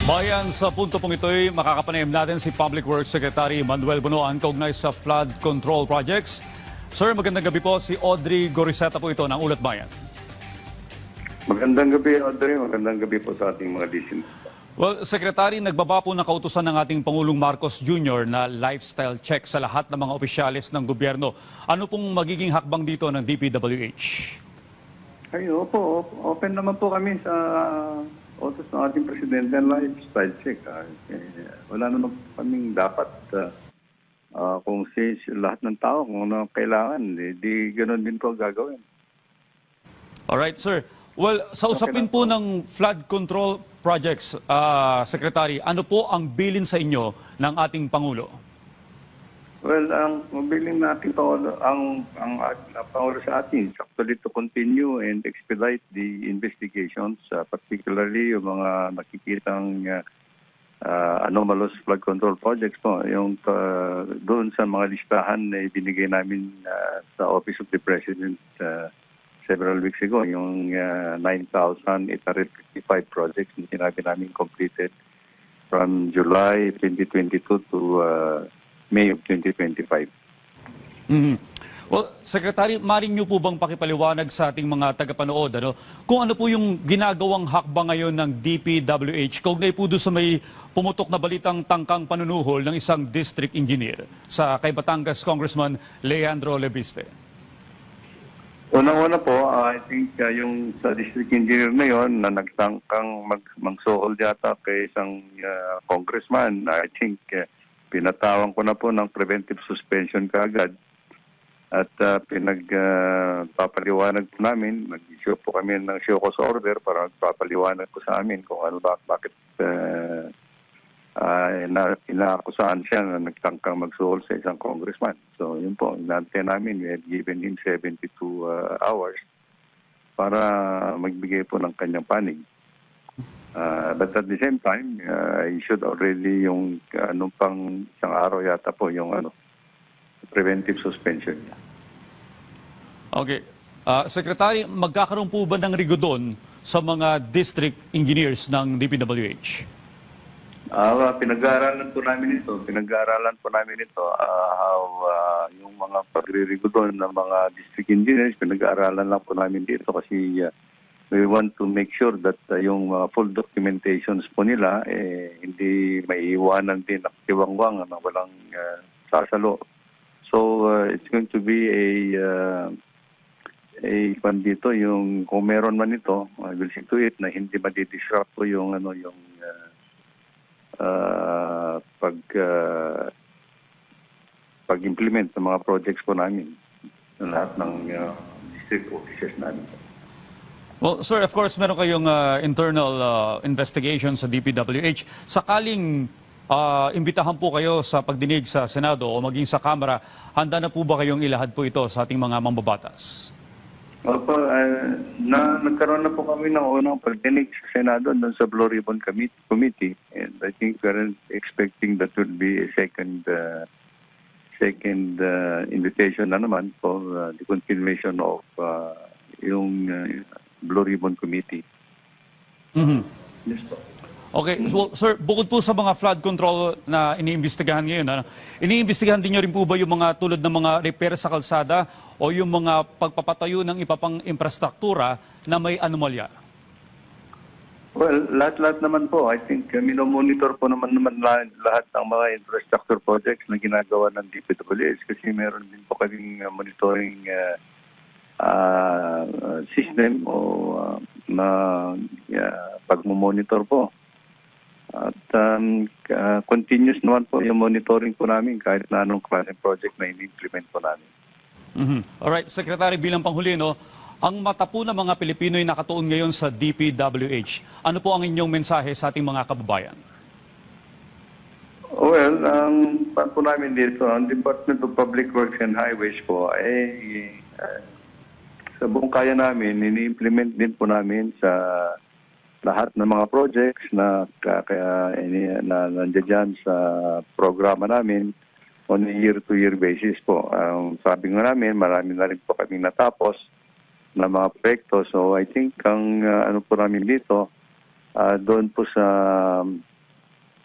Bayan, sa punto pong ito'y makakapanayam natin si Public Works Secretary Manuel Bunoan kaugnay sa flood control projects. Sir, magandang gabi po. Si Audrey Goriseta po ito ng Ulat Bayan. Magandang gabi, Audrey. Magandang gabi po sa ating mga listeners. Well, Secretary, nagbaba po ng kautusan ng ating Pangulong Marcos Jr. na lifestyle check sa lahat ng mga opisyalis ng gobyerno. Ano pong magiging hakbang dito ng DPWH? Ay, opo. Open naman po kami sa utos ng ating Presidente ng lifestyle check. Wala naman po kaming dapat kung lahat ng tao, kung ano kailangan, di ganoon din po gagawin. Alright, sir. Well, sa usapin po ng flood control projects, Secretary, ano po ang bilin sa inyo ng ating Pangulo? Well, ang mabiling natin ang Pangulo sa atin is actually to continue and expedite the investigations, particularly yung mga nakikitang anomalous flood control projects po. Yung doon sa mga listahan na ibinigay namin sa Office of the President several weeks ago, yung 9,855 projects na sinabi namin completed from July 2022 to May of 2025. Mm-hmm. Well, Secretary, maring niyo po bang pakipaliwanag sa ating mga tagapanood kung ano po yung ginagawang hakbang ngayon ng DPWH kaugnay po doon sa may pumutok na balitang tangkang panunuhol ng isang district engineer sa kay Batangas Congressman Leandro Leviste? Unang-una po, I think yung sa district engineer na yon na nagtangkang magsuhol yata kay isang congressman, I think pinatawan ko na po ng preventive suspension kaagad at pinagpapaliwanag po namin, nag-issue po kami ng show cause order para magpapaliwanag po sa amin kung ano bakit inaakusahan siya na nagtangkang magsuhol sa isang congressman. So yun po, inantay namin, we had given him 72 hours para magbigay po ng kanyang panig. But at the same time, he should already yung pang isang araw yata po yung preventive suspension niya. Okay. Secretary, magkakaroon po ba ng rigodon sa mga district engineers ng DPWH? Pinag-aaralan po namin ito. How yung mga pagre-rigodon ng mga district engineers, pinag-aaralan lang po namin dito kasi we want to make sure that yung full documentations po nila hindi maiiwanan din na tiwangwang na walang sasalo. So it's going to be dito yung kung meron man ito, I will see to it na hindi ma-disrupt po yung pag-implement ng mga projects po namin sa lahat ng district offices namin. Well, sir, of course, meron kayong internal investigation sa DPWH. Sakaling imbitahan po kayo sa pagdinig sa Senado o maging sa Kamara, handa na po ba kayong ilahad po ito sa ating mga mambabatas? Opo, nagkaroon na po kami ng unang pagdinig sa Senado doon sa Blue Ribbon Committee. And I think we're expecting that will be a second invitation na naman for the continuation of yung Blue Ribbon Committee. Mm-hmm. Yes, po. Okay, so, sir, bukod po sa mga flood control na iniimbestigahan ngayon, iniimbestigahan din niyo rin po ba yung mga tulad ng mga repair sa kalsada o yung mga pagpapatayo ng ipapang infrastruktura na may anomalya? Well, lahat naman po. I think minomonitor po naman lahat ng mga infrastructure projects na ginagawa ng DPWH kasi meron din po kaming monitoring system o na pagmumonitor po. At continuous naman po yung monitoring po namin kahit na anong klaseng project na in-implement po namin. Mm-hmm. Alright, Secretary, bilang panghuli, ang mata po ng mga Pilipino'y nakatuon ngayon sa DPWH. Ano po ang inyong mensahe sa ating mga kababayan? Well, ang po namin dito, ang Department of Public Works and Highways po sa buong kaya namin, ini-implement din po namin sa lahat ng mga projects na nandiyan dyan sa programa namin on a year-to-year basis po. Sabi nga namin, marami na rin po kami natapos na mga proyekto. So I think ang ano po namin dito, doon po sa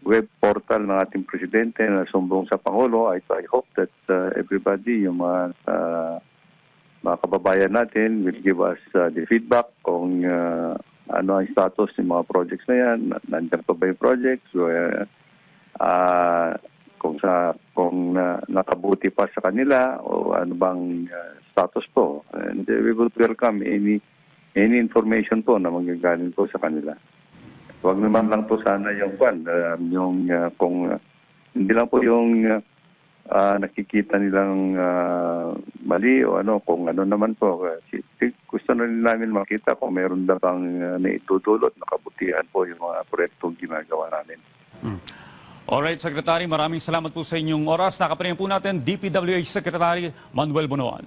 web portal ng ating presidente na sumbong sa Pangulo. I hope that everybody, yung mga kababayan natin will give us the feedback kung ano ang status ng mga projects na yan. Nandiyan pa ba yung projects? Kung nakabuti pa sa kanila o ano bang status po. And we would welcome any information po na magagaling po sa kanila. Huwag naman lang po sana yung kung hindi lang po yung nakikita nilang mali o ano, kung ano naman po. Gusto na rin namin makita kung meron na bang naitutulot na kabutihan po yung mga proyektong ginagawa namin. Alright, Secretary, maraming salamat po sa inyong oras. Nakapanayam po natin, DPWH Secretary Manuel Bunuan.